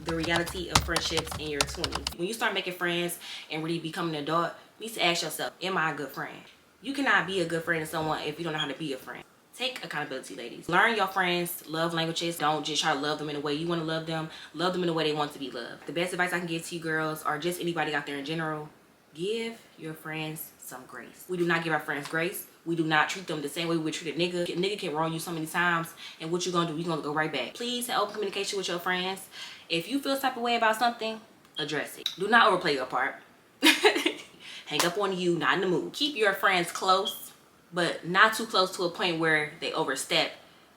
the reality of friendships in your 20s. When you start making friends and really becoming an adult, you need to ask yourself, am I a good friend? You cannot be a good friend to someone if you don't know how to be a friend. Take accountability, ladies. Learn your friends' love languages. Don't just try to love them in the way you want to love them. Love them in the way they want to be loved. The best advice I can give to you girls, or just anybody out there in general, give your friends some grace. We do not give our friends grace. We do not treat them the same way we would treat a nigga. A nigga can wrong you so many times, and what you gonna do? You gonna go right back. Please have open communication with your friends. If you feel some type of way about something, address it. Do not overplay your part. Hang up on you, not in the mood. Keep your friends close, but not too close to a point where they overstep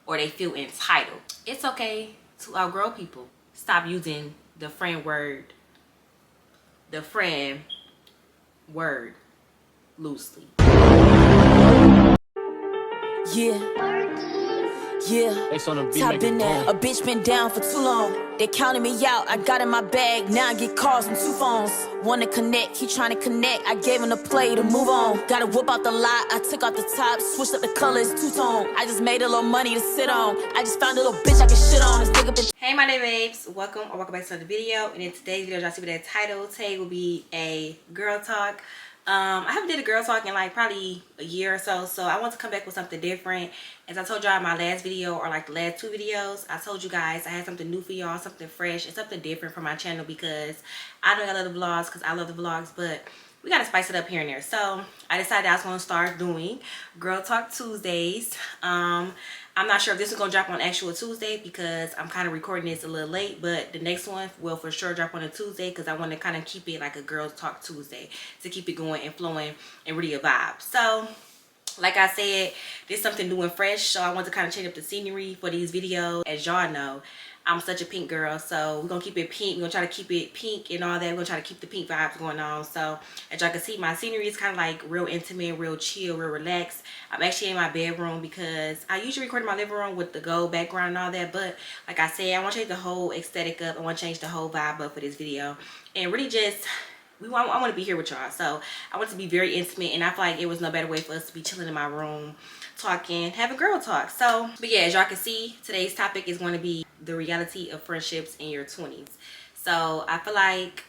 or they feel entitled. It's okay to outgrow people. Stop using the friend word loosely. Yeah, top been there. A bitch been down for too long. They counted me out, I got in my bag. Now I get calls from 2 phones. Wanna connect, he trying to connect. I gave him the play to move on. Gotta whip out the lot, I took out the top, switched up the colors, 2-tone. I just made a little money to sit on. I just found a little bitch I can shit on. This nigga bitch. Hey my day babes, welcome back to another video. And in today's video, y'all see what that title today will be a girl talk. I haven't did a girl talk in like probably a year or so, so I want to come back with something different. As I told y'all in my last video, or like the last 2 videos, I told you guys I had something new for y'all, something fresh and something different for my channel, because I know I love the vlogs, because I love the vlogs, but we gotta spice it up here and there. So I decided I was gonna start doing Girl Talk Tuesdays. I'm not sure if this is gonna drop on actual Tuesday, because I'm kind of recording this a little late, but the next one will for sure drop on a Tuesday, because I want to kind of keep it like a Girl Talk Tuesday to keep it going and flowing and really a vibe. So like I said, this is something new and fresh, so I want to kind of change up the scenery for these videos. As y'all know, I'm such a pink girl, so we're gonna keep it pink. We're gonna try to keep it pink and all that. We're gonna try to keep the pink vibes going on. So as y'all can see, my scenery is kind of like real intimate, real chill, real relaxed. I'm actually in my bedroom, because I usually record in my living room with the gold background and all that, but like I said, I want to change the whole aesthetic up. I want to change the whole vibe up for this video, and really just I want to be here with y'all. So I want it to be very intimate, and I feel like it was no better way for us to be chilling in my room, talking, having girl talk. So, but yeah, as y'all can see, today's topic is going to be the reality of friendships in your 20s. So I feel like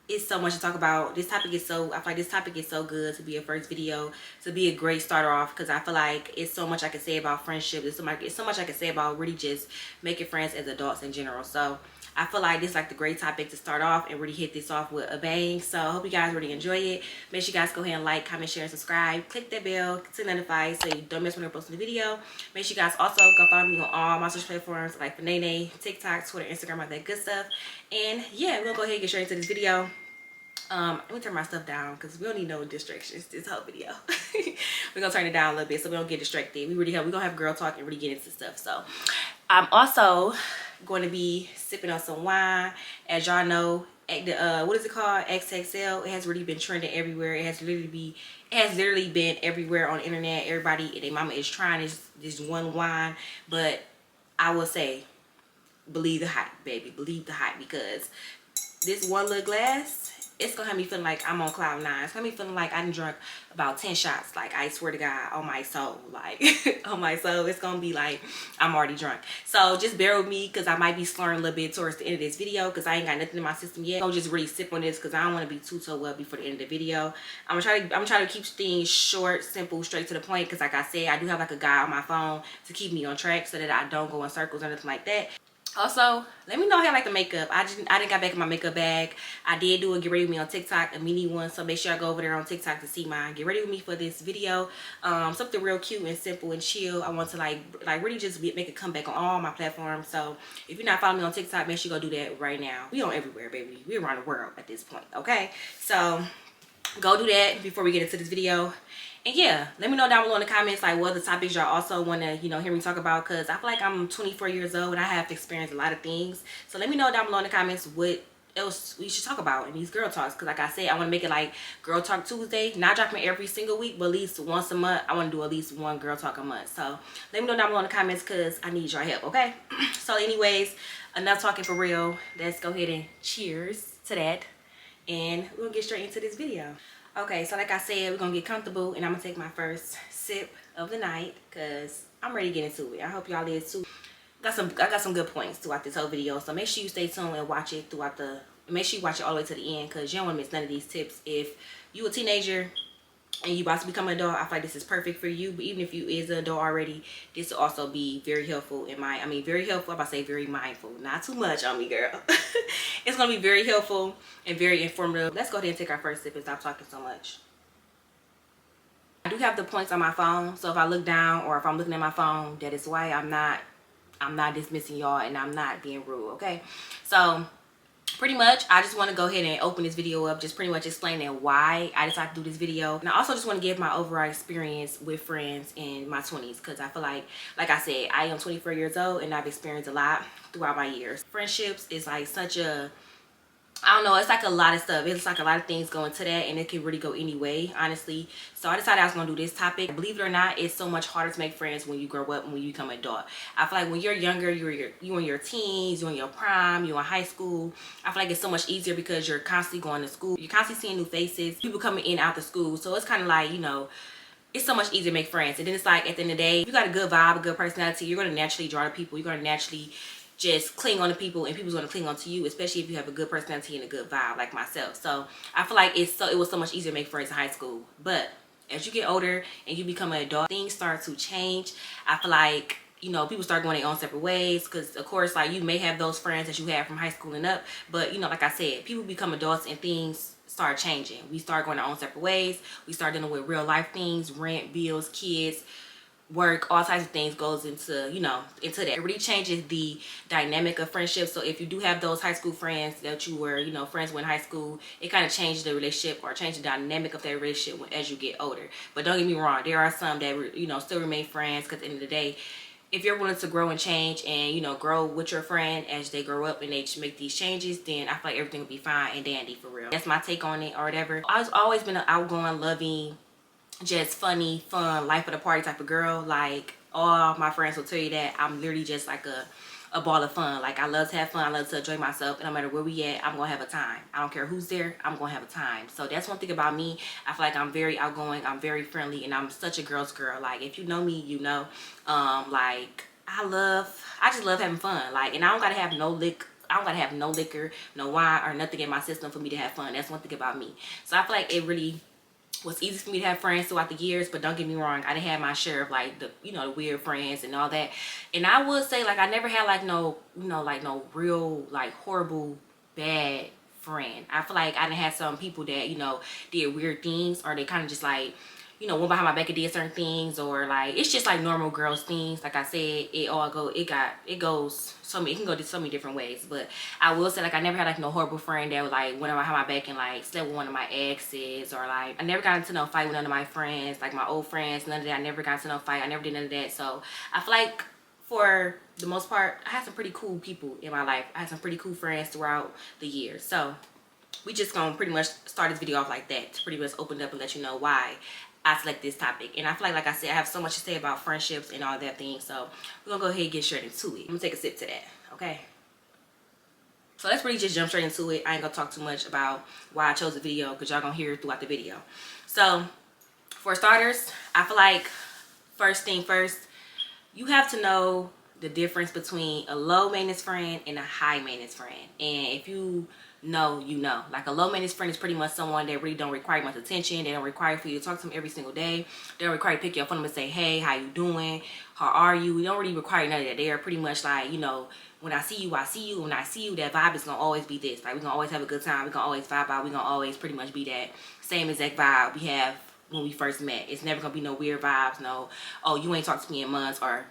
it's so much to talk about. I feel like this topic is so good to be a first video, to be a great starter off, because I feel like it's so much I can say about friendship. It's so much I can say about really just making friends as adults in general. So I feel like this is like the great topic to start off and really hit this off with a bang. So I hope you guys really enjoy it. Make sure you guys go ahead and like, comment, share, and subscribe. Click that bell to notify so you don't miss when I post a video. Make sure you guys also go follow me on all my social platforms like Nene, TikTok, Twitter, Instagram, all that good stuff. And yeah, we're gonna go ahead and get straight into this video. Let me turn my stuff down, because we don't need no distractions this whole video. We're gonna turn it down a little bit so we don't get distracted. We're gonna have girl talk and really get into stuff. So I'm also going to be sipping on some wine. As y'all know, what is it called, XXL, it has really been trending everywhere. It has literally been everywhere on the internet. Everybody and their mama is trying this one wine. But I will say, believe the hype, baby, believe the hype, because this one little glass, it's gonna have me feeling like I'm on cloud 9. It's gonna be feeling like I done drunk about 10 shots. Like, I swear to God, on my soul, like on my soul, it's gonna be like I'm already drunk. So just bear with me, because I might be slurring a little bit towards the end of this video, because I ain't got nothing in my system yet. I'll just really sip on this, because I don't want to be too well before the end of the video. I'm trying to keep things short, simple, straight to the point, because like I said, I do have like a guide on my phone to keep me on track, so that I don't go in circles or anything like that. Also, let me know how I like the makeup. I didn't got back in my makeup bag. I did do a get ready with me on TikTok, a mini one, so make sure I go over there on TikTok to see mine. Get ready with me for this video. Something real cute and simple and chill. I want to like really just make a comeback on all my platforms. So if you're not following me on TikTok, make sure you go do that right now. We on everywhere, baby. We around the world at this point, okay? So go do that before we get into this video. And yeah, let me know down below in the comments like what other topics y'all also want to, you know, hear me talk about, because I feel like I'm 24 years old and I have experienced a lot of things. So let me know down below in the comments what else we should talk about in these girl talks, because like I said, I want to make it like Girl Talk Tuesday, not dropping every single week, but at least once a month. I want to do at least one girl talk a month. So let me know down below in the comments, because I need your help, okay? So anyways, enough talking for real. Let's go ahead and cheers to that, and we'll get straight into this video. Okay, so like I said, we're gonna get comfortable, and I'm gonna take my first sip of the night, because I'm ready to get into it. I hope y'all is too. I got some good points throughout this whole video. So make sure you stay tuned and watch it make sure you watch it all the way to the end, because you don't want to miss none of these tips. If you a teenager and you about to become an adult, I feel like this is perfect for you. But even if you is an adult already, this will also be very helpful very helpful. I'm about to say very mindful. Not too much on me, girl. It's gonna be very helpful and very informative. Let's go ahead and take our first sip and stop talking so much. I do have the points on my phone, so if I look down or if I'm looking at my phone, that is why I'm not dismissing y'all and I'm not being rude, okay? So pretty much I just want to go ahead and open this video up, just pretty much explaining why I decided to do this video. And I also just want to give my overall experience with friends in my 20s, because I feel like I said, I am 24 years old and I've experienced a lot throughout my years. Friendships is like such a, I don't know, it's like a lot of stuff. It's like a lot of things go into that, and it can really go any way, honestly. So I decided I was going to do this topic. Believe it or not, it's so much harder to make friends when you grow up and when you become an adult. I feel like when you're younger, you in your teens, you're in your prime, you're in high school. I feel like it's so much easier because you're constantly going to school. You're constantly seeing new faces, people coming in and out the school. So it's kind of like, you know, it's so much easier to make friends. And then it's like, at the end of the day, if you got a good vibe, a good personality, you're going to naturally draw to people. You're going to naturally just cling on to people, and people's going to cling on to you, especially if you have a good personality and a good vibe like myself. So I feel like it was so much easier to make friends in high school. But as you get older and you become an adult, things start to change. I feel like, you know, people start going their own separate ways, because of course, like, you may have those friends that you had from high school and up, but you know, like I said, people become adults and things start changing. We start going our own separate ways. We start dealing with real life things, rent, bills, kids, work, all types of things goes into, you know, into that. It really changes the dynamic of friendship. So if you do have those high school friends that you were, you know, friends with in high school, it kind of changes the relationship or change the dynamic of that relationship as you get older. But don't get me wrong, there are some that, you know, still remain friends, because at the end of the day, if you're willing to grow and change and, you know, grow with your friend as they grow up and they make these changes, then I feel like everything will be fine and dandy, for real. That's my take on it or whatever. I've always been an outgoing, loving, just funny, fun, life of the party type of girl. Like, all my friends will tell you that I'm literally just like a ball of fun. Like, I love to have fun, I love to enjoy myself, and no matter where we at, I'm gonna have a time. I don't care who's there, I'm gonna have a time. So that's one thing about me. I feel like I'm very outgoing, I'm very friendly, and I'm such a girl's girl. Like, if you know me, you know, like, I just love having fun. Like, and I don't gotta have no liquor, no wine, or nothing in my system for me to have fun. That's one thing about me. So I feel like it really was easy for me to have friends throughout the years. But don't get me wrong, I didn't have my share of like the, you know, the weird friends and all that. And I would say, like, I never had like no, you know, like no real like horrible bad friend. I feel like I didn't have some people that, you know, did weird things, or they kind of just like, you know, went behind my back and did certain things, or like, it's just like normal girls things. Like I said, it goes so many, it can go so many different ways. But I will say, like, I never had like no horrible friend that was like went behind my back and like slept with one of my exes, or like I never got into no fight with none of my friends, like my old friends, none of that. I never got into no fight, I never did none of that. So I feel like for the most part, I had some pretty cool people in my life. I had some pretty cool friends throughout the years. So we just gonna pretty much start this video off like that, to pretty much open up and let you know why I select this topic. And I feel like I said, I have so much to say about friendships and all that thing. So we're gonna go ahead and get straight into it. I'm gonna take a sip to that, okay? So let's really just jump straight into it. I ain't gonna talk too much about why I chose the video, because y'all gonna hear it throughout the video. So for starters, I feel like first thing first, you have to know the difference between a low maintenance friend and a high maintenance friend. And if you know, you know. Like, a low maintenance friend is pretty much someone that really don't require much attention. They don't require for you to talk to them every single day. They don't require you to pick your phone up and say, hey, how you doing? How are you? We don't really require none of that. They are pretty much like, you know, when I see you, I see you. When I see you, that vibe is gonna always be this. Like, we're gonna always have a good time. We're gonna always vibe out. We're gonna always pretty much be that same exact vibe we have when we first met. It's never gonna be no weird vibes. No, oh, you ain't talked to me in months, or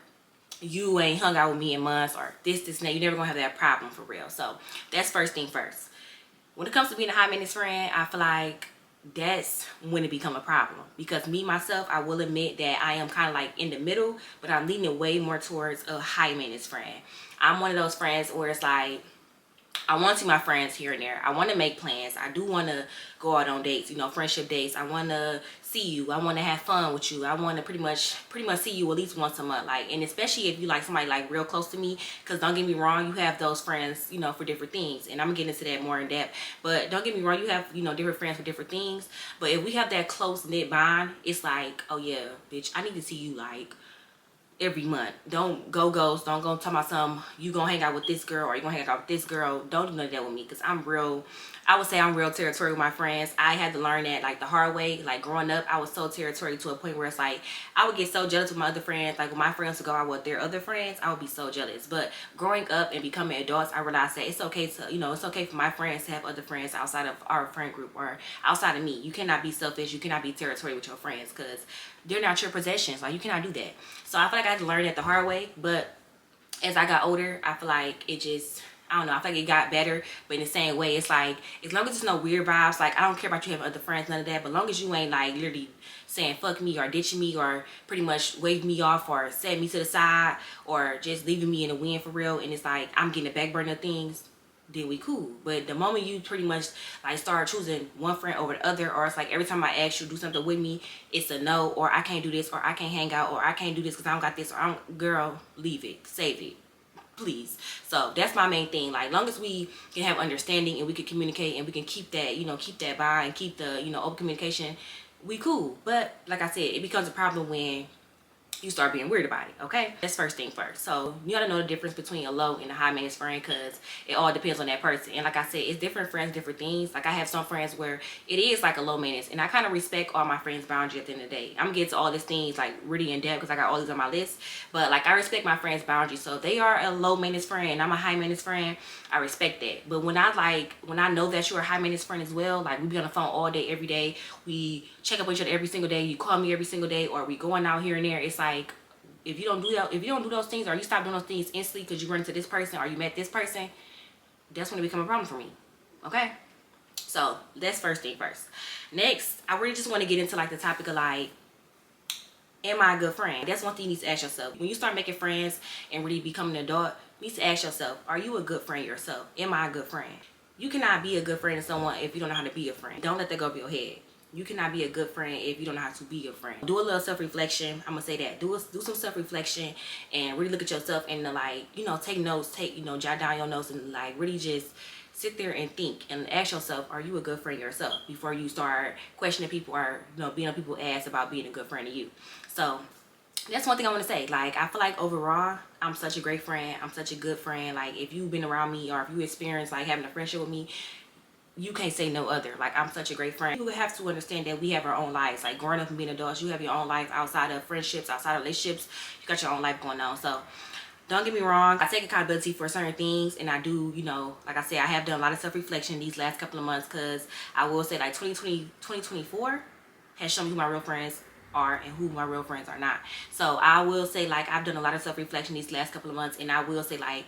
you ain't hung out with me in months, or this, and that. You're never gonna have that problem, for real. So that's first thing first. When it comes to being a high maintenance friend, I feel like that's when it become a problem. Because me, myself, I will admit that I am kind of like in the middle, but I'm leaning way more towards a high maintenance friend. I'm one of those friends where it's like, I want to see my friends here and there. I want to make plans. I do want to go out on dates, you know, friendship dates. I want to see you. I want to have fun with you. I want to pretty much see you at least once a month. Like, and especially if you like somebody like real close to me, because don't get me wrong, you have those friends, you know, for different things. And I'm gonna get into that more in depth. But don't get me wrong, you have, you know, different friends for different things. But if we have that close knit bond, it's like, oh yeah, bitch, I need to see you like every month. Don't go ghost. Don't go talk about some, you gonna hang out with this girl or you gonna hang out with this girl. Don't do none of that with me, because I'm real, I would say I'm real territorial with my friends. I had to learn that like the hard way. Like growing up, I was so territorial to a point where it's like I would get so jealous with my other friends. Like when my friends would go out with their other friends, I would be so jealous. But growing up and becoming adults, I realized that it's okay to, you know, it's okay for my friends to have other friends outside of our friend group or outside of me. You cannot be selfish. You cannot be territorial with your friends, because they're not your possessions. Like you cannot do that. So I feel like I had to learn it the hard way. But as I got older, I feel like it just, I don't know, I feel like it got better. But in the same way, it's like, as long as there's no weird vibes, like I don't care about you having other friends, none of that. But long as you ain't like literally saying fuck me or ditching me or pretty much waving me off or setting me to the side or just leaving me in the wind for real, and it's like I'm getting the back burner of things, then we cool. But the moment you pretty much like start choosing one friend over the other, or it's like every time I ask you to do something with me, it's a no, or I can't do this, or I can't hang out, or I can't do this because I don't got this, or I don't, girl, leave it, save it, please. So that's my main thing. Like long as we can have understanding and we can communicate and we can keep that, you know, keep that vibe and keep the, you know, open communication, we cool. But like I said, it becomes a problem when you start being weird about it. Okay, that's first thing first. So you gotta know the difference between a low and a high maintenance friend, because it all depends on that person. And like I said, it's different friends, different things. Like I have some friends where it is like a low maintenance, and I kind of respect all my friends' boundaries at the end of the day. I'm gonna get to all these things like really in depth because I got all these on my list, but like I respect my friends' boundaries. So if they are a low maintenance friend and I'm a high maintenance friend, I respect that. But when I know that you're a high maintenance friend as well, like we be on the phone all day every day, we check up on each other every single day, you call me every single day, or we going out here and there, it's like, if you don't do that, if you don't do those things, or you stop doing those things instantly because you run into this person or you met this person, that's when it become a problem for me. Okay, so that's first thing first. Next, I really just want to get into like the topic of like, am I a good friend? That's one thing you need to ask yourself when you start making friends and really becoming an adult. You need to ask yourself, are you a good friend yourself? Am I a good friend? You cannot be a good friend to someone if you don't know how to be a friend. Don't let that go over your head. You cannot be a good friend if you don't know how to be a friend. Do a little self-reflection. I'm gonna say that. Do some self-reflection and really look at yourself and like, you know, take notes, jot down your notes and like really just sit there and think and ask yourself, are you a good friend yourself, before you start questioning people or, you know, being on people's ass about being a good friend to you. So that's one thing I want to say. Like, I feel like overall, I'm such a great friend. I'm such a good friend. Like, if you've been around me or if you experienced like having a friendship with me, you can't say no other. Like, I'm such a great friend. You have to understand that we have our own lives. Like, growing up and being adults, you have your own life outside of friendships, outside of relationships. You got your own life going on. So don't get me wrong, I take accountability for certain things, and I do, you know, like I said, I have done a lot of self-reflection these last couple of months, because I will say like 2024 has shown me who my real friends are and who my real friends are not. So I will say like I've done a lot of self-reflection these last couple of months, and I will say like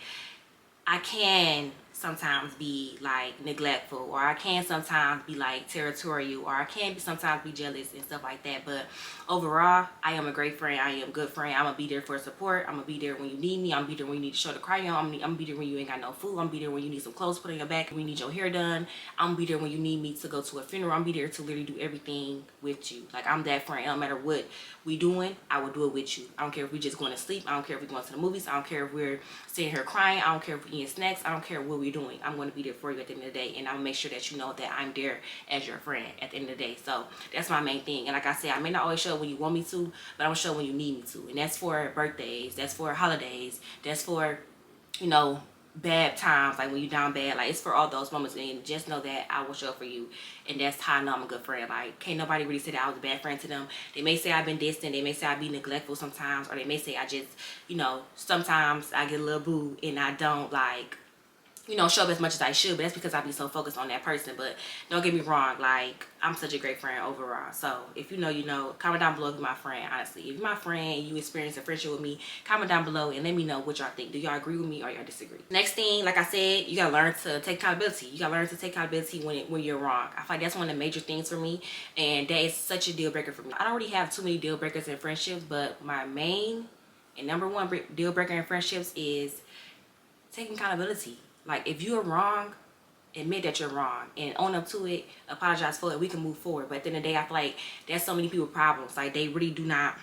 I can sometimes be like neglectful, or I can sometimes be like territorial, or I can sometimes be jealous and stuff like that. But overall, I am a great friend. I am a good friend. I'm gonna be there for support. I'm gonna be there when you need me. I'm gonna be there when you need to show the cry on. I'm gonna be there when you ain't got no food. I'm gonna be there when you need some clothes put on your back, when you need your hair done. I'm gonna be there when you need me to go to a funeral. I'm gonna be there to literally do everything with you. Like, I'm that friend. It don't matter what we doing, I will do it with you. I don't care if we just going to sleep. I don't care if we're going to the movies. I don't care if we're sitting here crying. I don't care if we're eating snacks. I don't care what we're doing. I'm going to be there for you at the end of the day, and I'll make sure that you know that I'm there as your friend at the end of the day. So that's my main thing. And like I said, I may not always show when you want me to, but I'm gonna show when you need me to. And that's for birthdays, that's for holidays, that's for, you know, bad times, like when you down bad. Like, it's for all those moments. And just know that I will show up for you, and that's how I know I'm a good friend. Like, can't nobody really say that I was a bad friend to them. They may say I've been distant, they may say I be neglectful sometimes, or they may say I just, you know, sometimes I get a little boo and I don't like, you know, show up as much as I should, but that's because I be so focused on that person. But don't get me wrong, like, I'm such a great friend overall. So if you know, you know. Comment down below if you're my friend, honestly. If you're my friend and you experience a friendship with me, comment down below and let me know what y'all think. Do y'all agree with me or y'all disagree? Next thing, like I said, you gotta learn to take accountability. You gotta learn to take accountability when you're wrong. I feel like that's one of the major things for me, and that is such a deal breaker for me. I don't really have too many deal breakers in friendships, but my main and number one deal breaker in friendships is taking accountability. Like, if you're wrong, admit that you're wrong and own up to it, apologize for it, we can move forward. But at the end of the day, I feel like there's so many people problems. Like, they really do not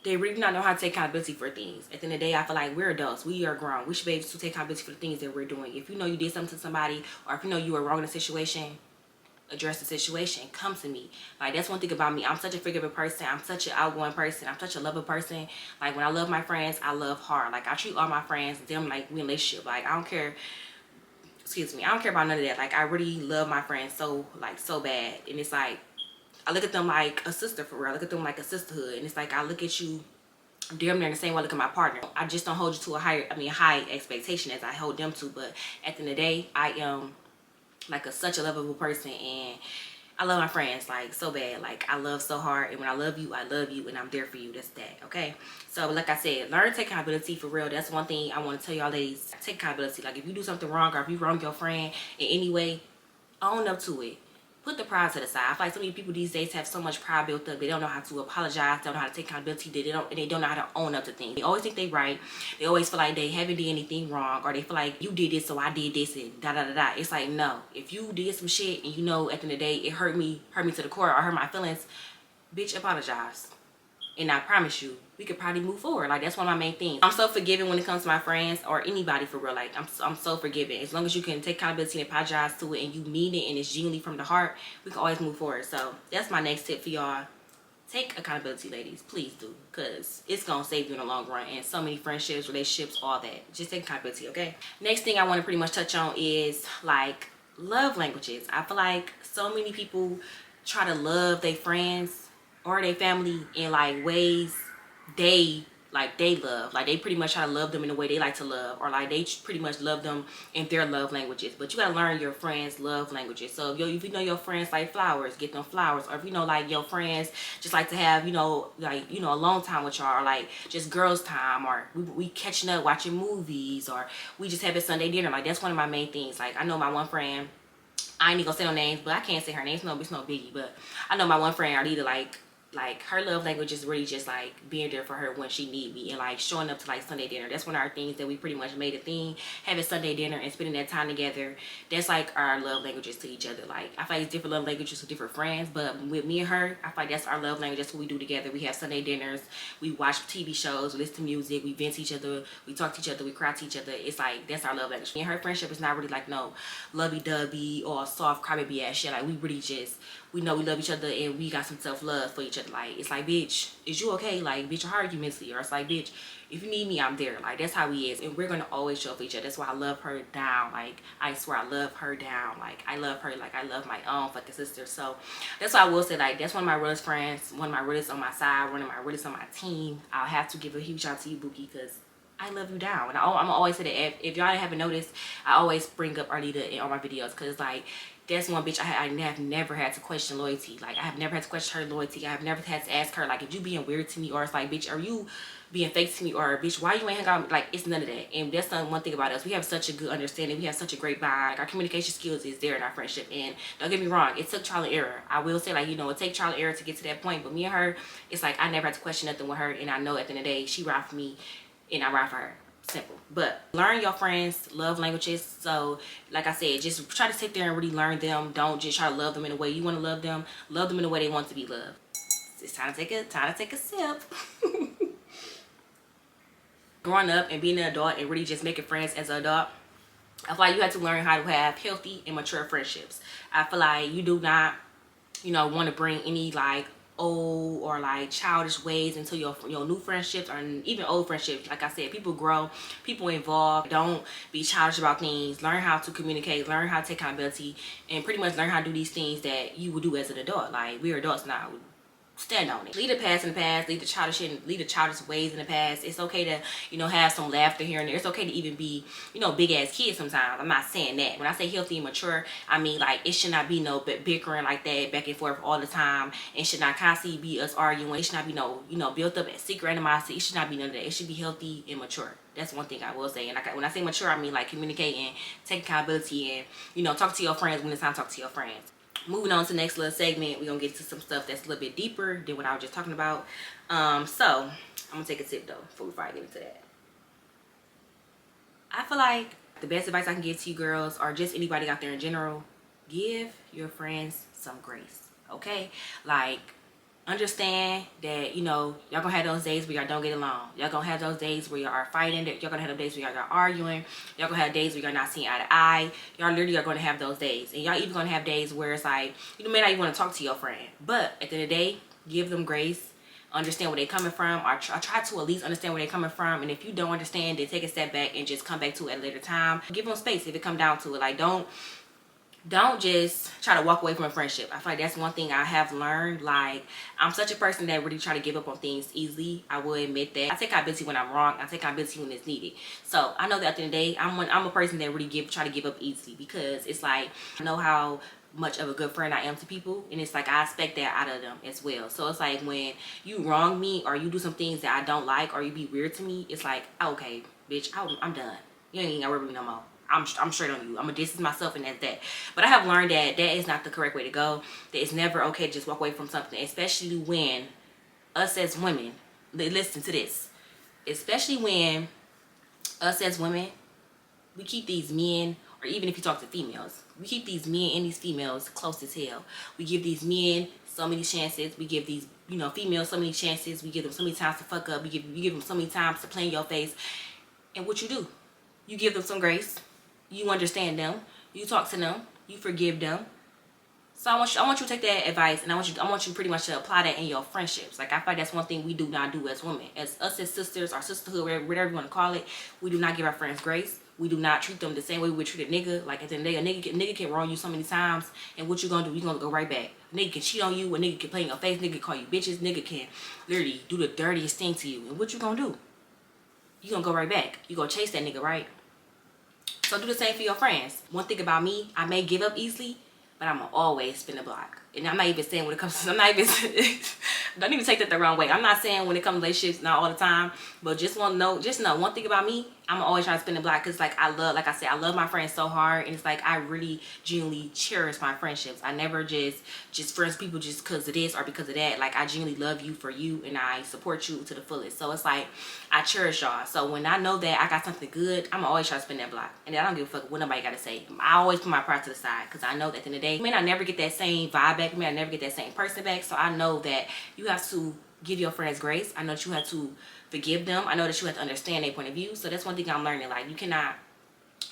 know how to take accountability for things. At the end of the day, I feel like we're adults, we are grown, we should be able to take accountability for the things that we're doing. If you know you did something to somebody, or if you know you were wrong in a situation, address the situation, come to me. Like, that's one thing about me. I'm such a forgiving person. I'm such an outgoing person. I'm such a loving person. Like, when I love my friends, I love hard. Like, I treat all my friends, them like we in a relationship. Like, I don't care, excuse me, I don't care about none of that. Like, I really love my friends so, like, so bad. And it's like, I look at them like a sister for real. I look at them like a sisterhood. And it's like, I look at you damn near the same way I look at my partner. I just don't hold you to a high expectation as I hold them to. But at the end of the day, I am like such a lovable person, and I love my friends like so bad. Like, I love so hard, and when I love you, and I'm there for you. That's that, okay? So like I said, learn to take accountability for real. That's one thing I want to tell y'all ladies. Take accountability. Like, if you do something wrong, or if you wrong your friend in any way, own up to it. Put the pride to the side. I feel like so many people these days have so much pride built up. They don't know how to apologize. They don't know how to take accountability. They don't know how to own up to things. They always think they right. They always feel like they haven't did anything wrong, or they feel like you did this, so I did this, and da da da da. It's like, no. If you did some shit and you know at the end of the day it hurt me to the core, or hurt my feelings, bitch, apologize. And I promise you, we could probably move forward. Like, that's one of my main things. I'm so forgiving when it comes to my friends or anybody for real. Like, I'm so forgiving. As long as you can take accountability and apologize to it, and you mean it, and it's genuinely from the heart, we can always move forward. So that's my next tip for y'all. Take accountability, ladies. Please do, because it's gonna save you in the long run. And so many friendships, relationships, all that. Just take accountability, okay? Next thing I want to pretty much touch on is like love languages. I feel like so many people try to love their friends or their family in like ways they love. Like, they pretty much try to love them in the way they like to love, or like they pretty much love them in their love languages. But you gotta learn your friends' love languages. So if you know your friends like flowers, get them flowers. Or if you know like your friends just like to have alone time with y'all, or like just girls time, or we catching up watching movies, or we just having Sunday dinner. Like, that's one of my main things. Like, I know my one friend, I ain't even gonna say no names, but I can't say her name. It's no biggie. But I know my one friend, I need to like her love language is really just like being there for her when she need me, and like showing up to like Sunday dinner. That's one of our things that we pretty much made a thing, having Sunday dinner and spending that time together. That's like our love languages to each other. Like, I feel like it's different love languages with different friends, but with me and her, I feel like that's our love language. That's what we do together. We have Sunday dinners, we watch TV shows, we listen to music, we vent to each other, we talk to each other, we cry to each other. It's like, that's our love language. Me and her friendship is not really like no lovey-dovey or soft crybaby ass shit. Like, we really just, we know we love each other, and we got some self-love for each other. Like, it's like, bitch, is you okay? Like, bitch, how are you mentally? Or it's like, bitch, if you need me, I'm there. Like, that's how we is, and we're gonna always show up for each other. That's why I love her down. Like, I swear I love her down. Like, I love her like I love my own fucking sister. So that's why I will say, like, that's one of my realest friends, one of my realest on my side, one of my realest on my team. I'll have to give a huge shout out to you, Bookie, because I love you down. And I'm always say that if y'all haven't noticed, I always bring up Arlita in all my videos, because like, that's one bitch I have never had to question loyalty. Like, I have never had to question her loyalty. I have never had to ask her, like, if you being weird to me, or it's like, bitch, are you being fake to me, or bitch, why you ain't hang out? Like, it's none of that. And that's the one thing about us. We have such a good understanding. We have such a great bond. Like, our communication skills is there in our friendship. And don't get me wrong, it took trial and error. I will say, like, it take trial and error to get to that point. But me and her, it's like, I never had to question nothing with her. And I know at the end of the day, she ride for me, and I ride for her. Simple. But learn your friends' love languages. So like I said, just try to sit there and really learn them. Don't just try to love them in the way you want to love them. Love them in the way they want to be loved. It's time to take a sip. Growing up and being an adult and really just making friends as an adult, I feel like you have to learn how to have healthy and mature friendships. I feel like you do not want to bring any like old or like childish ways into your new friendships, or even old friendships. Like I said, people grow, people evolve. Don't be childish about things. Learn how to communicate, learn how to take accountability, and pretty much learn how to do these things that you would do as an adult. Like, we're adults now. Stand on it. Leave the past in the past. Leave the childish ways in the past. It's okay to have some laughter here and there. It's okay to even be big ass kids sometimes. I'm not saying that. When I say healthy and mature, I mean like it should not be no bickering like that back and forth all the time. It should not constantly be us arguing. It should not be no built up secret animosity. It should not be none of that. It should be healthy and mature. That's one thing I will say. And when I say mature, I mean like communicating, take accountability, and talk to your friends when it's time to talk to your friends. Moving on to the next little segment, we're gonna get to some stuff that's a little bit deeper than what I was just talking about. So I'm gonna take a sip though before I get into that. I feel like the best advice I can give to you girls, or just anybody out there in general, give your friends some grace. Okay? Like, understand that, you know, y'all gonna have those days where y'all don't get along. Y'all gonna have those days where y'all are fighting. Y'all gonna have those days where y'all are arguing. Y'all gonna have days where y'all not seeing eye to eye. Y'all literally are gonna have those days. And y'all even gonna have days where it's like, you may not even want to talk to your friend. But at the end of the day, give them grace. Understand where they're coming from. Or try to at least understand where they're coming from. And if you don't understand, then take a step back and just come back to it at a later time. Give them space if it come down to it. Like, don't just try to walk away from a friendship. I feel like that's one thing I have learned. Like, I'm such a person that really try to give up on things easily. I will admit that. I take accountability when I'm wrong. I take accountability when it's needed. So I know that at the end of the day, I'm a person that really try to give up easily, because it's like, I know how much of a good friend I am to people, and it's like I expect that out of them as well. So it's like, when you wrong me or you do some things that I don't like or you be weird to me, it's like, okay, bitch, I'm done. You ain't gotta work with me no more. I'm straight on you. I'm gonna distance myself, and that's that. But I have learned that that is not the correct way to go. That it's never okay to just walk away from something, especially when us as women, listen to this, especially when us as women, we keep these men, or even if you talk to females, we keep these men and these females close as hell. We give these men so many chances. We give these, you know, females so many chances. We give them so many times to fuck up. We give them so many times to play in your face. And what you do? You give them some grace. You understand them. You talk to them. You forgive them. So I want you to take that advice, and I want you pretty much to apply that in your friendships. Like, I feel like that's one thing we do not do as women. As us as sisters, our sisterhood, whatever you want to call it, we do not give our friends grace. We do not treat them the same way we would treat a nigga. Like, at the end of the day, a nigga can wrong you so many times, and what you gonna do? You gonna go right back. A nigga can cheat on you. A nigga can play in your face. Nigga can call you bitches. Nigga can literally do the dirtiest thing to you. And what you gonna do? You gonna go right back. You gonna chase that nigga, right? So do the same for your friends. One thing about me, I may give up easily, but I'm gonna always spin the block. And I'm not even saying when it comes to, I'm not even, don't even take that the wrong way. I'm not saying when it comes to relationships, not all the time, but just know one thing about me, I'm always trying to spin the block, because like, like I said, I love my friends so hard, and it's like, I really genuinely cherish my friendships. I never just friends people just because of this or because of that. Like, I genuinely love you for you, and I support you to the fullest. So it's like, I cherish y'all. So when I know that I got something good, I'm always trying to spin that block, and I don't give a fuck what nobody got to say. I always put my pride to the side, because I know that at the end of the day, I may not never get that same vibe back, I may not never get that same person back. So I know that you have to give your friends grace. I know that you have to forgive them. I know that you have to understand their point of view. So that's one thing I'm learning. Like, you cannot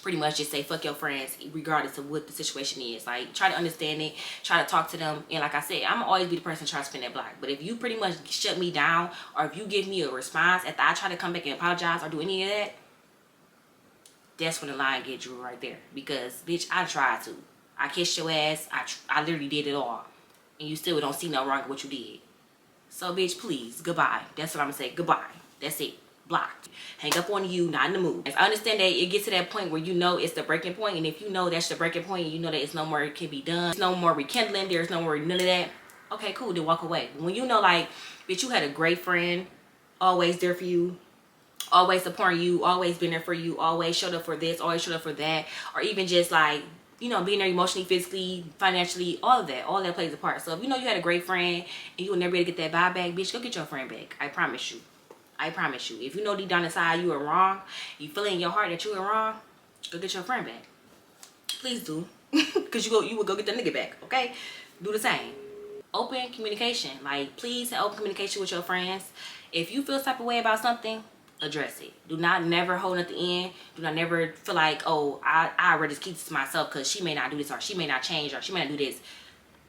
pretty much just say fuck your friends regardless of what the situation is. Like, try to understand it, try to talk to them, and like I said, I'm always be the person trying to spin that block. But if you pretty much shut me down, or if you give me a response after I try to come back and apologize or do any of that, that's when the line get drew right there. Because bitch, I tried to. I kissed your ass. I literally did it all, and you still don't see no wrong with what you did. So bitch, please, goodbye. That's what I'm gonna say. Goodbye. That's it. Blocked. Hang up on you, not in the mood. I understand that it gets to that point where you know it's the breaking point, and if you know that's the breaking point, you know that it's no more it can be done. There's no more rekindling. There's no more none of that. Okay, cool. Then walk away. When you know, like, bitch, you had a great friend, always there for you, always supporting you, always been there for you, always showed up for this, always showed up for that, or even just like, you know, being there emotionally, physically, financially, all that plays a part. So if you know you had a great friend and you will never be able to get that vibe back, bitch, go get your friend back. I promise you. I promise you. If you know deep down inside you were wrong, you feel in your heart that you were wrong, go get your friend back. Please do. Because you will go get the nigga back, okay? Do the same. Open communication. Like, please have open communication with your friends. If you feel some type of way about something, address it. Do not never hold at the end. Do not never feel like, oh, I rather just keep this to myself because she may not do this, or she may not change, or she may not do this.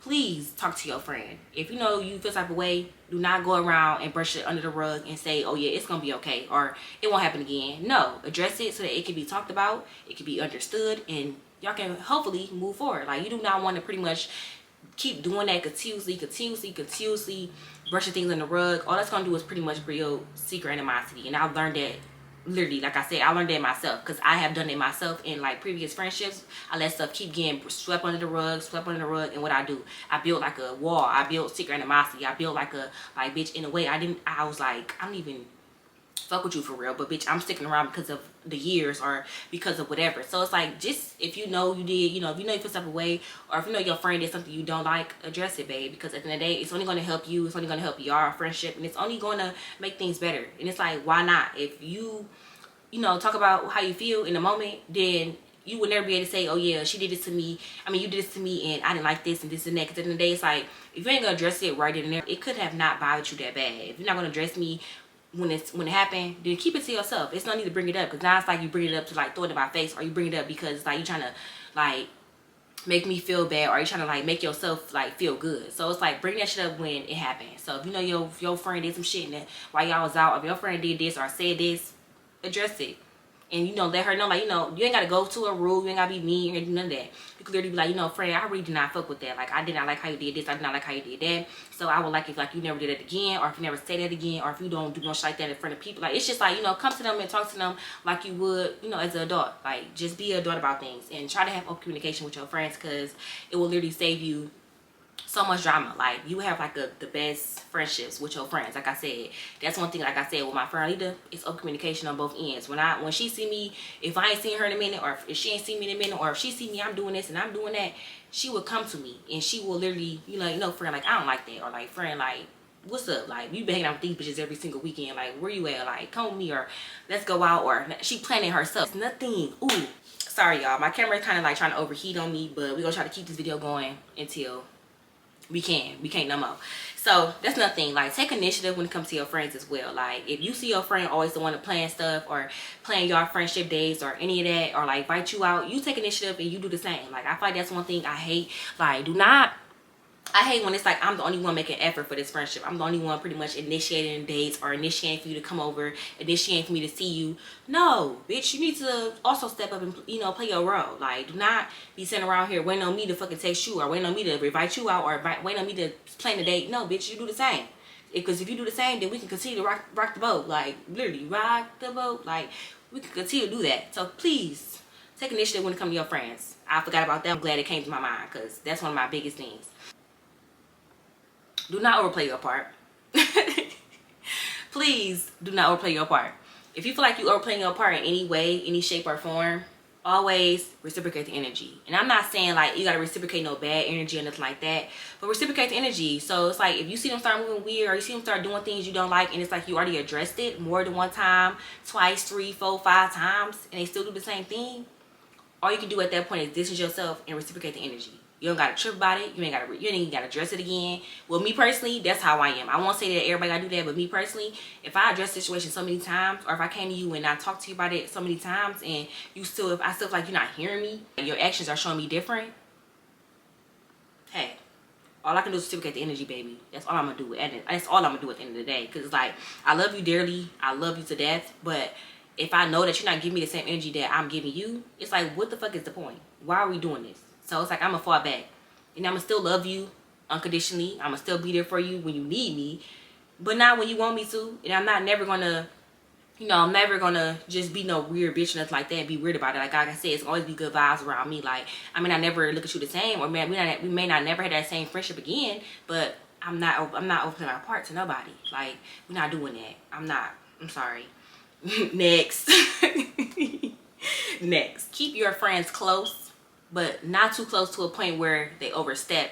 Please talk to your friend. If you know you feel type of way, do not go around and brush it under the rug and say, oh yeah, it's gonna be okay, or it won't happen again. No, address it so that it can be talked about, it can be understood, and y'all can hopefully move forward. Like, you do not want to pretty much keep doing that continuously brushing things on the rug. All that's gonna do is pretty much build secret animosity. And I've learned that, literally, like I said, I learned that myself, because I have done it myself in like previous friendships. I let stuff keep getting swept under the rug, and what I do, I built like a wall. I built secret animosity. I built like bitch, in a way I was like, I don't even fuck with you for real, but bitch, I'm sticking around because of the years or because of whatever. So it's like, just if you know you did, you know, if you know you feel some type of way, or if you know your friend did something you don't like, address it, babe, because at the end of the day, it's only going to help you, it's only going to help your friendship, and it's only going to make things better. And it's like, why not? If you know, talk about how you feel in the moment, then you would never be able to say, oh yeah, she did this to me. I mean, you did this to me and I didn't like this and this and that. Because at the end of the day, it's like, if you ain't gonna address it right then and there, it could have not bothered you that bad. If you're not gonna address me when it happened, then keep it to yourself. It's no need to bring it up, because now it's like you bring it up to like throw it in my face, or you bring it up because it's like you trying to like make me feel bad, or you trying to like make yourself like feel good. So it's like, bring that shit up when it happened. So if you know your friend did some shit and while y'all was out, if your friend did this or said this, address it. And, you know, let her know, like, you know, you ain't got to go to a rule. You ain't got to be mean. You ain't do none of that. You could literally be like, you know, friend, I really did not fuck with that. Like, I did not like how you did this. I did not like how you did that. So I would like if, like, you never did it again, or if you never say that again, or if you don't do no shit like that in front of people. Like, it's just like, you know, come to them and talk to them like you would, you know, as an adult. Like, just be an adult about things. And try to have open communication with your friends, because it will literally save you so much drama. Like, you have like the best friendships with your friends. Like I said, that's one thing, like I said, with my friend Alita, it's open communication on both ends. When she see me, if I ain't seen her in a minute, or if she ain't seen me in a minute, or if she see me, I'm doing this and I'm doing that, she will come to me and she will literally, you know, friend, like, I don't like that, or like, friend, like, what's up, like, you been hanging out with these bitches every single weekend, like, where you at, like, come with me, or let's go out, or she planning herself. It's nothing. Ooh, sorry y'all, my camera is kind of like trying to overheat on me, but we're gonna try to keep this video going until we can't no more. So that's nothing. Like, take initiative when it comes to your friends as well. Like, if you see your friend always the one to plan stuff, or plan your friendship days, or any of that, or like invite you out, you take initiative and you do the same. Like, I feel like that's one thing I hate. Like, I hate when it's like I'm the only one making effort for this friendship. I'm the only one pretty much initiating dates, or initiating for you to come over, initiating for me to see you. No, bitch, you need to also step up and, you know, play your role. Like, do not be sitting around here waiting on me to fucking text you, or waiting on me to invite you out, or waiting on me to plan a date. No, bitch, you do the same. Because if you do the same, then we can continue to rock the boat. Like, literally, rock the boat. Like, we can continue to do that. So please, take initiative when it comes to your friends. I forgot about that. I'm glad it came to my mind, because that's one of my biggest things. Do not overplay your part. Please do not overplay your part. If you feel like you overplaying your part in any way, any shape or form, always reciprocate the energy. And I'm not saying like you gotta reciprocate no bad energy or nothing like that, but reciprocate the energy. So it's like, if you see them start moving weird, or you see them start doing things you don't like, and it's like you already addressed it more than one time, twice, 3, 4, 5 times, and they still do the same thing, all you can do at that point is distance yourself and reciprocate the energy. You don't gotta trip about it. You ain't even gotta address it again. Well, me personally, that's how I am. I won't say that everybody gotta do that, but me personally, if I address the situation so many times, or if I came to you and I talked to you about it so many times, and if I still feel like you're not hearing me, your actions are showing me different, hey, all I can do is reciprocate the energy, baby. That's all I'm gonna do. And that's all I'm gonna do at the end of the day. Cause it's like, I love you dearly. I love you to death. But if I know that you're not giving me the same energy that I'm giving you, it's like, what the fuck is the point? Why are we doing this? So it's like, I'm gonna fall back. And I'm gonna still love you unconditionally. I'm gonna still be there for you when you need me, but not when you want me to. And I'm never gonna, you know, I'm never gonna just be no weird bitch or nothing like that and be weird about it. Like I said, it's always be good vibes around me. Like, I mean, I never look at you the same, or we may not never have that same friendship again, but I'm not opening my heart to nobody. Like, we're not doing that. I'm sorry. Next. Next. Keep your friends close, but not too close to a point where they overstep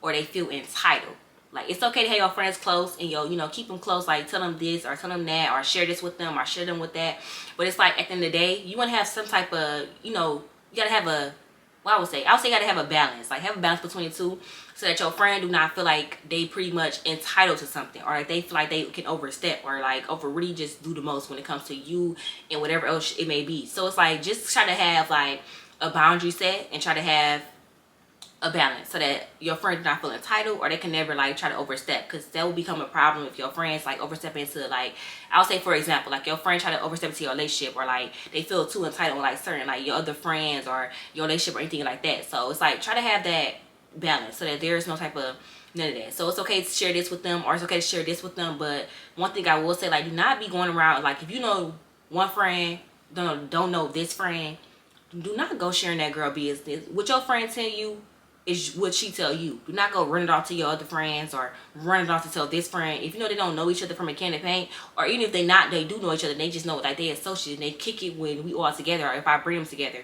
or they feel entitled. Like, it's okay to have your friends close and you know, keep them close. Like, tell them this or tell them that, or share this with them or share them with that. But it's like, at the end of the day, you want to have some type of, you know, you got to have a, well, I would say you got to have a balance. Like, have a balance between the two, so that your friend do not feel like they pretty much entitled to something, or like they feel like they can overstep, or like really just do the most when it comes to you and whatever else it may be. So it's like, just try to have like a boundary set, and try to have a balance, so that your friend do not feel entitled, or they can never like try to overstep, because that will become a problem if your friends like overstep into, like, I'll say for example, like your friend try to overstep into your relationship, or like they feel too entitled with like certain like your other friends or your relationship or anything like that. So it's like, try to have that balance, so that there is no type of none of that. So it's okay to share this with them, or it's okay to share this with them, but one thing I will say, like, do not be going around, like, if you know one friend don't know this friend, do not go sharing that girl business. What your friend tell you is what she tell you. Do not go run it off to your other friends, or run it off to tell this friend. If you know they don't know each other from a can of paint, or even if they do know each other, they just know like they associate and they kick it when we all together, or if I bring them together.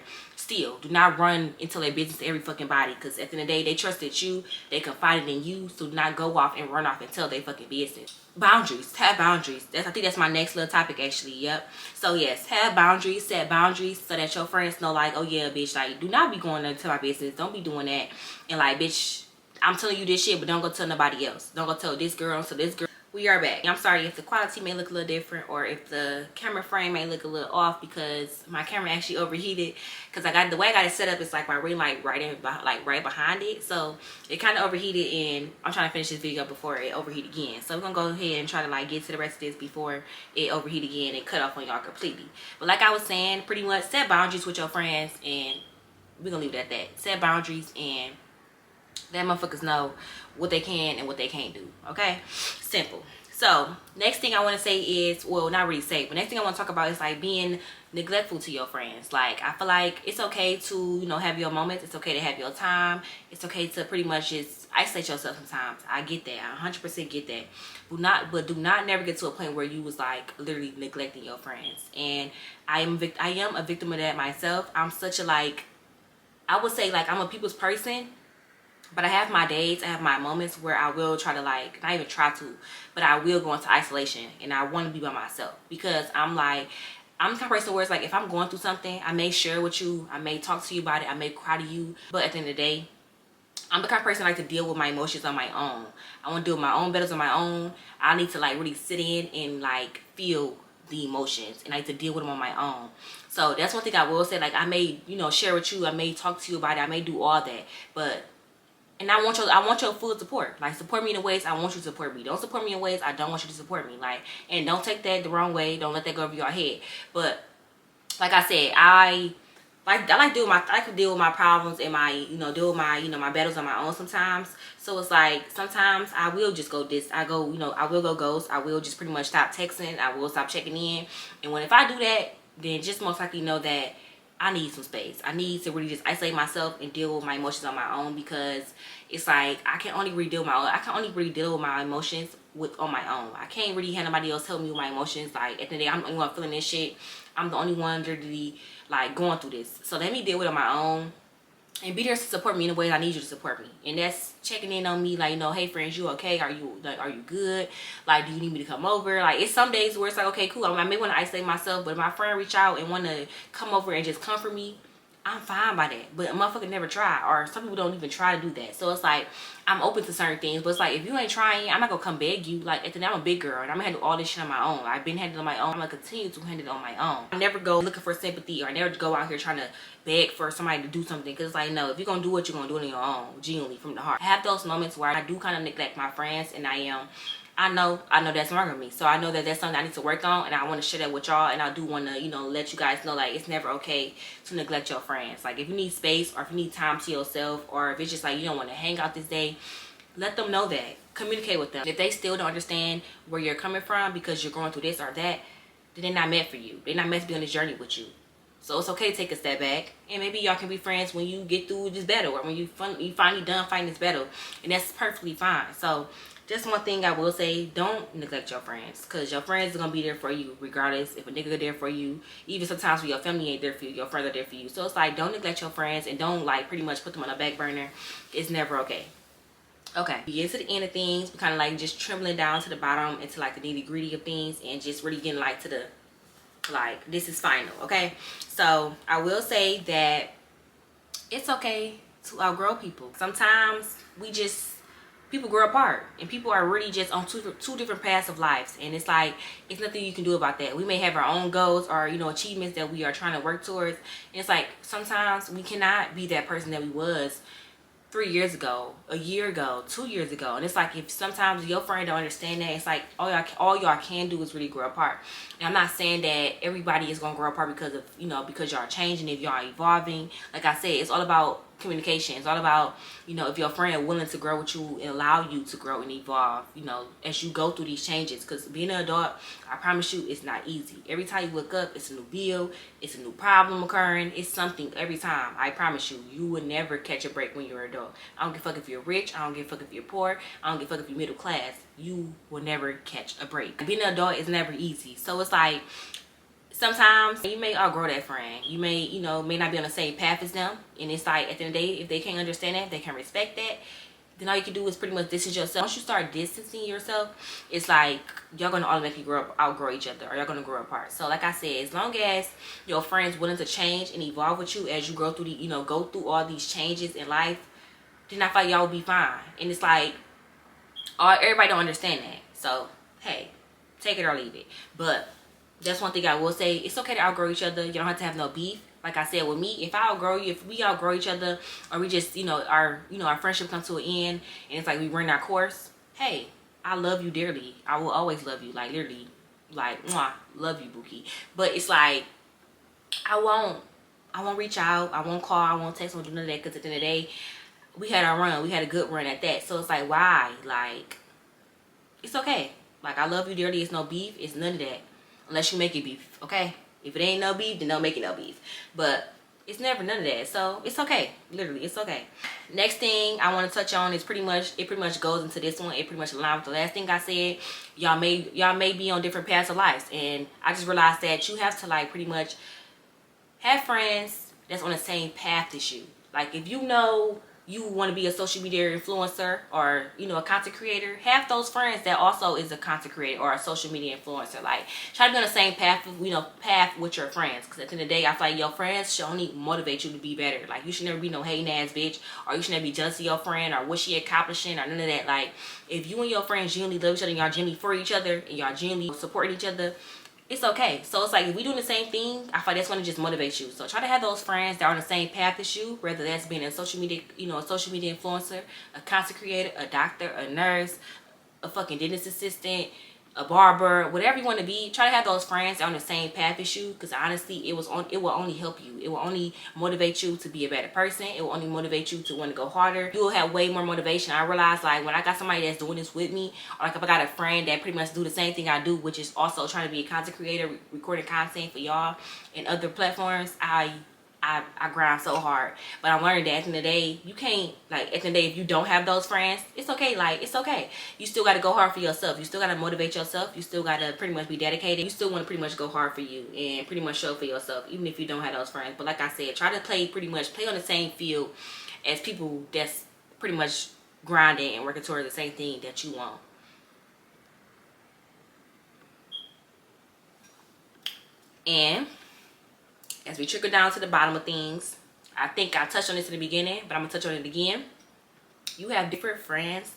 still do not run into their business to every fucking body, because at the end of the day they trusted you, they confided in you. So do not go off and run off and tell their fucking business. Boundaries, have boundaries. I think that's my next little topic actually. Yep. So yes, have boundaries, set boundaries, so that your friends know, like, oh yeah, bitch, like, do not be going into my business, don't be doing that. And like, bitch, I'm telling you this shit, but don't go tell nobody else. Don't go tell this girl, so this girl. We are back. I'm sorry if the quality may look a little different, or if the camera frame may look a little off, because my camera actually overheated. Because I got the way I got it set up, it's like my ring light right behind it, so it kind of overheated, and I'm trying to finish this video before it overheat again. So we're gonna go ahead and try to like get to the rest of this before it overheat again and cut off on y'all completely. But like I was saying, pretty much set boundaries with your friends, and we're gonna leave it at that. Set boundaries and let motherfuckers know what they can and what they can't do. Okay, simple. So next thing I want to say is, well, not really say, but next thing I want to talk about is like being neglectful to your friends. Like, I feel like it's okay to, you know, have your moments. It's okay to have your time. It's okay to pretty much just isolate yourself sometimes. I get that. I 100% get that. But do not never get to a point where you was like literally neglecting your friends. And I am a victim of that myself. I'm such a, like, I would say, like, I'm a people's person. But I have my days, I have my moments where I will try to, like, not even try to, but I will go into isolation, and I want to be by myself, because I'm like, I'm the kind of person where it's like, if I'm going through something, I may share with you, I may talk to you about it, I may cry to you, but at the end of the day, I'm the kind of person that like to deal with my emotions on my own. I want to deal with my own battles on my own. I need to like really sit in and like feel the emotions, and I need to deal with them on my own. So that's one thing I will say. Like, I may, you know, share with you, I may talk to you about it, I may do all that, but and I want your full support. Like, support me in the ways I want you to support me. Don't support me in ways I don't want you to support me. Like, and don't take that the wrong way. Don't let that go over your head. But like I said, I like to deal with my problems and my, you know, deal with my, you know, my battles on my own sometimes. So it's like, sometimes I will just go I will go ghost. I will just pretty much stop texting. I will stop checking in. And if I do that, then just most likely know that I need some space. I need to really just isolate myself and deal with my emotions on my own, because it's like I can only really deal with my emotions on my own. I can't really have nobody else help me with my emotions. Like, at the end of the day, I'm the only one feeling this shit. I'm the only one literally like going through this. So let me deal with it on my own. And be there to support me in the way I need you to support me. And that's checking in on me, like, you know, hey friends, you okay? Are you good? Like, do you need me to come over? Like, it's some days where it's like, okay, cool, I may want to isolate myself, but if my friend reach out and want to come over and just comfort me, I'm fine by that. But a motherfucker never try, or some people don't even try to do that. So it's like, I'm open to certain things, but it's like, if you ain't trying, I'm not gonna come beg you. Like, at the end, I'm a big girl, and I'm gonna handle all this shit on my own. I've been handling on my own. I'm gonna continue to handle it on my own. I never go looking for sympathy, or I never go out here trying to beg for somebody to do something, because it's like, no, if you're gonna do what, you're gonna do it on your own, genuinely, from the heart. I have those moments where I do kind of neglect my friends, and I know that's wrong with me. So I know that that's something I need to work on, and I want to share that with y'all. And I do want to, you know, let you guys know, like, it's never okay to neglect your friends. Like, if you need space, or if you need time to yourself, or if it's just like you don't want to hang out this day, let them know that. Communicate with them. If they still don't understand where you're coming from because you're going through this or that, then they're not meant for you. They're not meant to be on this journey with you. So it's okay to take a step back, and maybe y'all can be friends when you get through this battle, or when you finally done fighting this battle, and that's perfectly fine. So just one thing I will say, don't neglect your friends, because your friends are going to be there for you regardless. If a nigga there for you, even sometimes when your family ain't there for you, your friends are there for you. So it's like, don't neglect your friends, and don't like pretty much put them on a back burner. It's never okay. Okay, we get to the end of things. We kind of like just trembling down to the bottom into like the nitty gritty of things, and just really getting like to the, like, this is final. Okay, so I will say that it's okay to outgrow people. Sometimes people grow apart, and people are really just on two different paths of lives, and it's like, it's nothing you can do about that. We may have our own goals, or, you know, achievements that we are trying to work towards, and it's like, sometimes we cannot be that person that we was 3 years ago, a year ago, 2 years ago. And it's like, if sometimes your friend don't understand that, it's like, all y'all can do is really grow apart. And I'm not saying that everybody is gonna grow apart because of, you know, because y'all changing, if y'all evolving. Like I said, it's all about communication. It's all about, you know, if your friend willing to grow with you and allow you to grow and evolve, you know, as you go through these changes. Because being an adult, I promise you, it's not easy. Every time you look up, it's a new bill, it's a new problem occurring, it's something every time. I promise you, you will never catch a break when you're an adult. I don't give a fuck if you're rich, I don't give a fuck if you're poor, I don't give a fuck if you're middle class. You will never catch a break. Being an adult is never easy. So it's like, sometimes you may outgrow that friend. You may, you know, may not be on the same path as them. And it's like, at the end of the day, if they can't understand that, if they can respect that, then all you can do is pretty much distance yourself. Once you start distancing yourself, it's like y'all gonna automatically outgrow each other, or y'all gonna grow apart. So like I said, as long as your friends willing to change and evolve with you as you grow through the, you know, go through all these changes in life, then I feel like y'all will be fine. And it's like, everybody don't understand that. So hey, take it or leave it. But that's one thing I will say. It's okay to outgrow each other. You don't have to have no beef. Like I said, with me, if I outgrow you, if we outgrow each other, or we just, our friendship comes to an end, and it's like we run our course. Hey, I love you dearly. I will always love you. Like literally, like mwah, love you, Bookie. But it's like I won't reach out. I won't call. I won't text. I won't do none of that. Because at the end of the day, we had our run. We had a good run at that. So it's like, why? Like, it's okay. Like, I love you dearly. It's no beef. It's none of that. Unless you make it beef, okay? If it ain't no beef, then don't make it no beef. But it's never none of that. So it's okay. Literally, it's okay. Next thing I want to touch on is pretty much goes into this one. It pretty much aligns with the last thing I said. Y'all may be on different paths of life. And I just realized that you have to like pretty much have friends that's on the same path as you. Like if you know you want to be a social media influencer or, a content creator, have those friends that also is a content creator or a social media influencer. Like, try to be on the same path, path with your friends. Because at the end of the day, I feel like your friends should only motivate you to be better. Like, you should never be no hating ass bitch, or you should never be jealous of your friend or what she accomplishing or none of that. Like, if you and your friends genuinely love each other and y'all genuinely for each other and y'all genuinely support each other, it's okay. So it's like if we doing the same thing, I feel like that's going to just motivate you. So try to have those friends that are on the same path as you, whether that's being a social media, a social media influencer, a content creator, a doctor, a nurse, a fucking dentist assistant, a barber, whatever you want to be. Try to have those friends that are on the same path as you, because honestly, it will only help you. It will only motivate you to be a better person. It will only motivate you to want to go harder. You will have way more motivation. I realize, like, when I got somebody that's doing this with me, or like if I got a friend that pretty much do the same thing I do, which is also trying to be a content creator, recording content for y'all and other platforms, I grind so hard. But I'm learning that at the end of the day, you can't, like, at the end of the day, if you don't have those friends, it's okay. Like, it's okay. You still got to go hard for yourself. You still got to motivate yourself. You still got to pretty much be dedicated. You still want to pretty much go hard for you and pretty much show for yourself, even if you don't have those friends. But like I said, try to play on the same field as people that's pretty much grinding and working towards the same thing that you want. And as we trickle down to the bottom of things, I think I touched on this in the beginning, but I'm going to touch on it again. You have different friends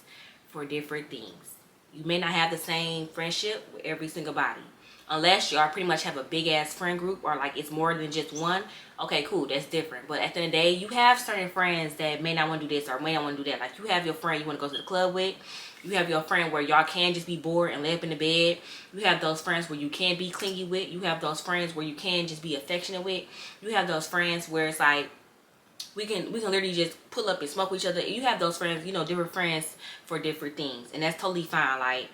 for different things. You may not have the same friendship with every single body. Unless y'all pretty much have a big ass friend group, or like it's more than just one. Okay, cool, that's different. But at the end of the day, you have certain friends that may not want to do this or may not want to do that. Like, you have your friend you want to go to the club with. You have your friend where y'all can just be bored and lay up in the bed. You have those friends where you can be clingy with. You have those friends where you can just be affectionate with. You have those friends where it's like we can literally just pull up and smoke with each other. You have those friends, different friends for different things, and that's totally fine. Like,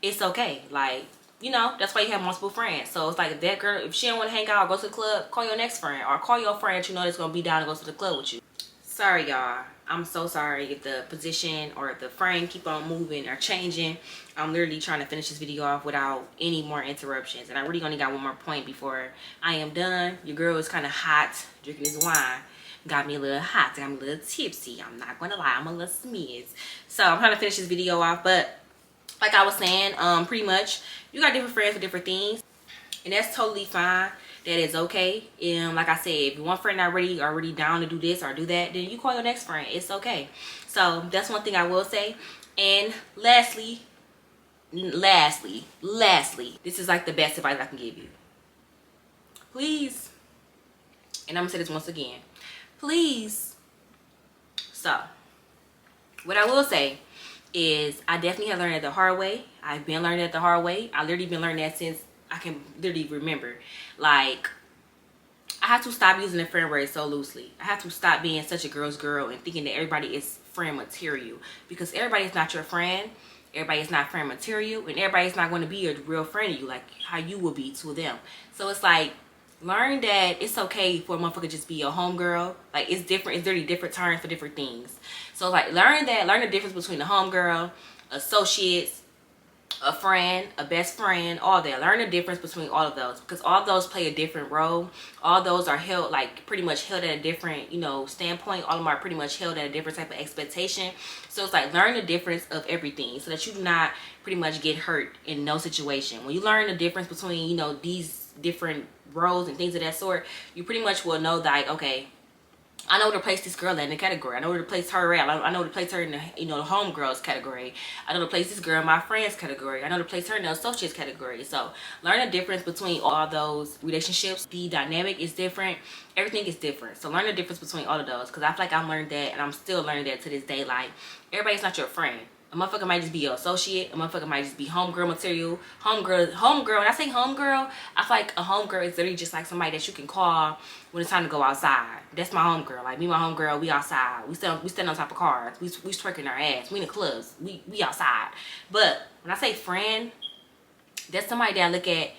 it's okay. Like, that's why you have multiple friends. So it's like, if that girl, if she don't want to hang out or go to the club, call your next friend, or call your friend that that's gonna be down to go to the club with you. Sorry, y'all. I'm so sorry if the position or the frame keep on moving or changing. I'm literally trying to finish this video off without any more interruptions. And I really only got one more point before I am done. Your girl is kind of hot drinking this wine. Got me a little hot. Got me a little tipsy. I'm not going to lie. I'm a little smeared. So I'm trying to finish this video off. But like I was saying, pretty much you got different friends for different things. And that's totally fine. That is okay. Like I said, if one friend already down to do this or do that, then you call your next friend. It's okay. So that's one thing I will say. And lastly, this is like the best advice I can give you. Please, and I'm gonna say this once again, please. So what I will say is, I definitely have learned it the hard way. I've been learning it the hard way. I literally been learning that since I can literally remember. Like, I have to stop using the friend word so loosely. I have to stop being such a girl's girl and thinking that everybody is friend material, because everybody is not your friend. Everybody is not friend material, and everybody is not going to be a real friend to you like how you will be to them. So it's like, learn that it's okay for a motherfucker just be your homegirl. Like, it's different. It's really different terms for different things. So like, learn the difference between a homegirl, associates, a friend, a best friend, all that. Learn the difference between all of those, because all of those play a different role. All those are held, like, pretty much held at a different, you know, standpoint. All of them are pretty much held at a different type of expectation. So it's like, learn the difference of everything so that you do not pretty much get hurt in no situation. When you learn the difference between, you know, these different roles and things of that sort, you pretty much will know that, like, okay, I know where to place this girl in the category. I know where to place her at. I know where to place her in the, you know, the homegirls category. I know to place this girl in my friends category. I know to place her in the associates category. So learn the difference between all those relationships. The dynamic is different. Everything is different. So learn the difference between all of those, because I feel like I learned that, and I'm still learning that to this day. Like, everybody's not your friend. A motherfucker might just be your associate. A motherfucker might just be homegirl material. Homegirl. When I say homegirl, I feel like a homegirl is literally just like somebody that you can call when it's time to go outside. That's my homegirl. Like, me and my homegirl, we outside. We stand on top of cars. We twerking our ass. We in the clubs. We outside. But when I say friend, that's somebody that I look at,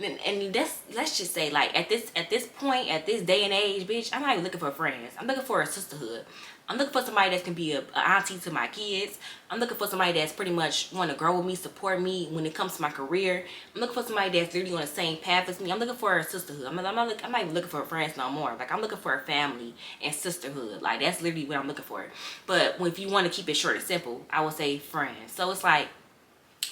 and that's, let's just say, like, at this point, at this day and age, bitch, I'm not even looking for friends. I'm looking for a sisterhood. I'm looking for somebody that can be a auntie to my kids. I'm looking for somebody that's pretty much want to grow with me, support me when it comes to my career. I'm looking for somebody that's literally on the same path as me. I'm looking for a sisterhood. I'm not even looking for friends no more. Like, I'm looking for a family and sisterhood. Like, that's literally what I'm looking for. But if you want to keep it short and simple, I would say friends. So it's like,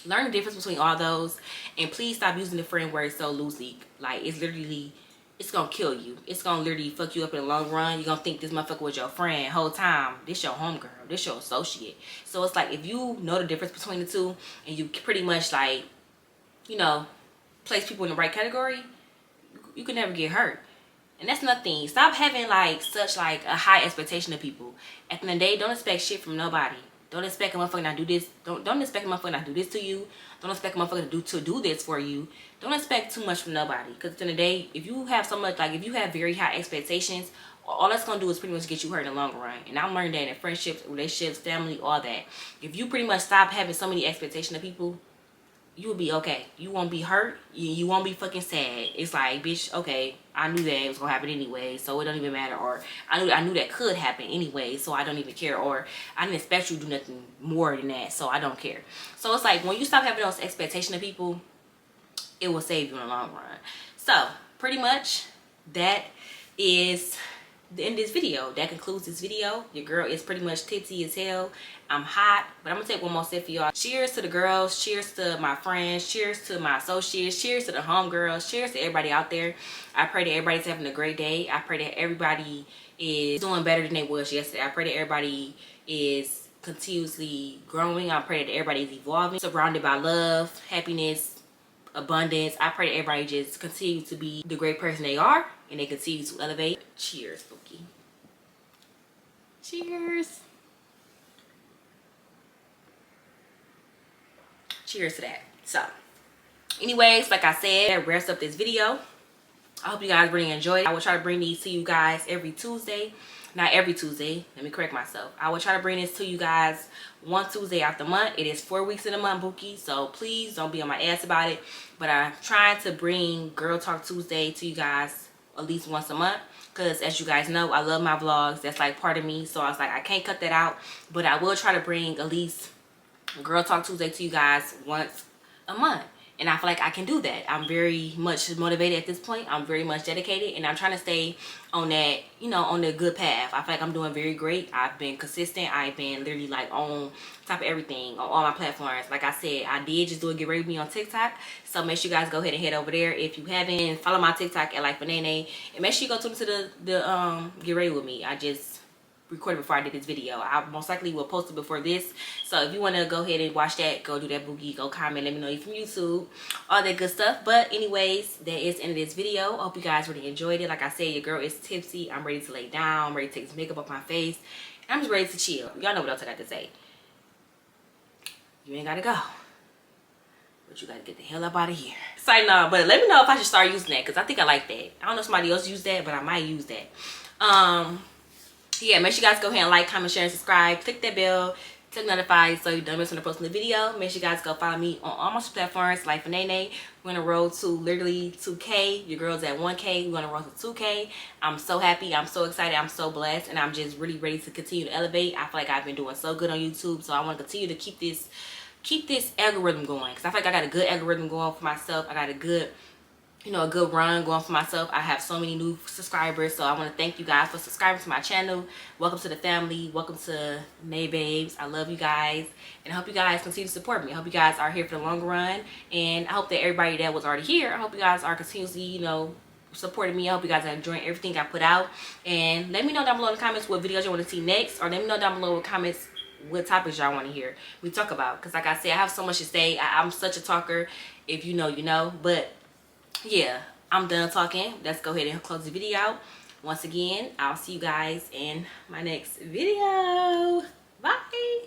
learn the difference between all those, and please stop using the friend word so loosely. Like, it's literally, it's gonna kill you. It's gonna literally fuck you up in the long run. You're gonna think this motherfucker was your friend whole time. This your homegirl. This your associate. So it's like, if you know the difference between the two, and you pretty much, like, you know, place people in the right category, you can never get hurt. And that's nothing. Stop having, like, such, like, a high expectation of people. At the end of the day, don't expect shit from nobody. Don't expect a motherfucker not do this. Don't expect a motherfucker not do this to you. Don't expect a motherfucker to do this for you. Don't expect too much from nobody. Because at the end of the day, if you have so much, like, if you have very high expectations, all that's going to do is pretty much get you hurt in the long run. And I'm learning that in friendships, relationships, family, all that. If you pretty much stop having so many expectations of people, you will be okay. You won't be hurt. You won't be fucking sad. It's like, bitch, okay, I knew that it was gonna happen anyway, so it don't even matter. Or I knew that could happen anyway, so I don't even care. Or I didn't expect you to do nothing more than that, so I don't care. So it's like, when you stop having those expectations of people, it will save you in the long run. So pretty much that is the end of this video. That concludes this video. Your girl is pretty much tipsy as hell. I'm hot, but I'm gonna take one more sip for y'all. Cheers to the girls, cheers to my friends, cheers to my associates, cheers to the homegirls, cheers to everybody out there. I pray that everybody's having a great day. I pray that everybody is doing better than they was yesterday. I pray that everybody is continuously growing. I pray that everybody is evolving, surrounded by love, happiness, abundance. I pray that everybody just continue to be the great person they are, and they continue to elevate. Cheers, Spooky. Cheers. Cheers to that. So anyways, like I said, that wraps up this video. I hope you guys really enjoyed it. I will try to bring these to you guys every Tuesday. Not every Tuesday. Let me correct myself. I will try to bring this to you guys one Tuesday out the month. It is 4 weeks in a month, Bookie. So please don't be on my ass about it. But I'm trying to bring Girl Talk Tuesday to you guys at least once a month. Because as you guys know, I love my vlogs. That's like part of me. So I was like, I can't cut that out. But I will try to bring at least Girl Talk Tuesday to you guys once a month. And I feel like I can do that. I'm very much motivated at this point. I'm very much dedicated, and I'm trying to stay on that, you know, on the good path. I feel like I'm doing very great. I've been consistent. I've been literally like on top of everything on all my platforms. Like I said, I did just do a Get Ready With Me on TikTok. So make sure you guys go ahead and head over there. If you haven't, follow my TikTok at like Banana. And make sure you go tune into the Get Ready With Me. I just recorded before I did this video. I most likely will post it before this. So if you want to go ahead and watch that, go do that, Boogie. Go comment, let me know you're from YouTube, all that good stuff. But anyways, that is the end of this video. I hope you guys really enjoyed it. Like I said, your girl is tipsy. I'm ready to lay down. I'm ready to take this makeup off my face. I'm just ready to chill. Y'all know what else I got to say. You ain't gotta go, but you gotta get the hell up out of here. Sorry, no, but let me know if I should start using that, because I think I like that. I don't know if somebody else used that, but I might use that. Yeah, make sure you guys go ahead and like, comment, share, and subscribe. Click that bell to get notified so you don't miss when I post a new video. Make sure you guys go follow me on all my platforms like Fanene. We're on the road to literally 2K. Your girl's at 1K. We're on the road to 2K. I'm so happy. I'm so excited. I'm so blessed. And I'm just really ready to continue to elevate. I feel like I've been doing so good on YouTube. So I want to continue to keep keep this algorithm going, because I feel like I got a good algorithm going for myself. I got a good, you know, a good run going for myself. I have so many new subscribers, so I want to thank you guys for subscribing to my channel. Welcome to the family. Welcome to May Babes. I love you guys, and I hope you guys continue to support me. I hope you guys are here for the long run, and I hope that everybody that was already here, I hope you guys are continuously, you know, supporting me. I hope you guys are enjoying everything I put out, and let me know down below in the comments what videos you want to see next, or let me know down below in the comments what topics y'all want to hear we talk about, because like I said, I have so much to say. I'm such a talker. If you know, you know. But yeah, I'm done talking. Let's go ahead and close the video out. Once again, I'll see you guys in my next video. Bye.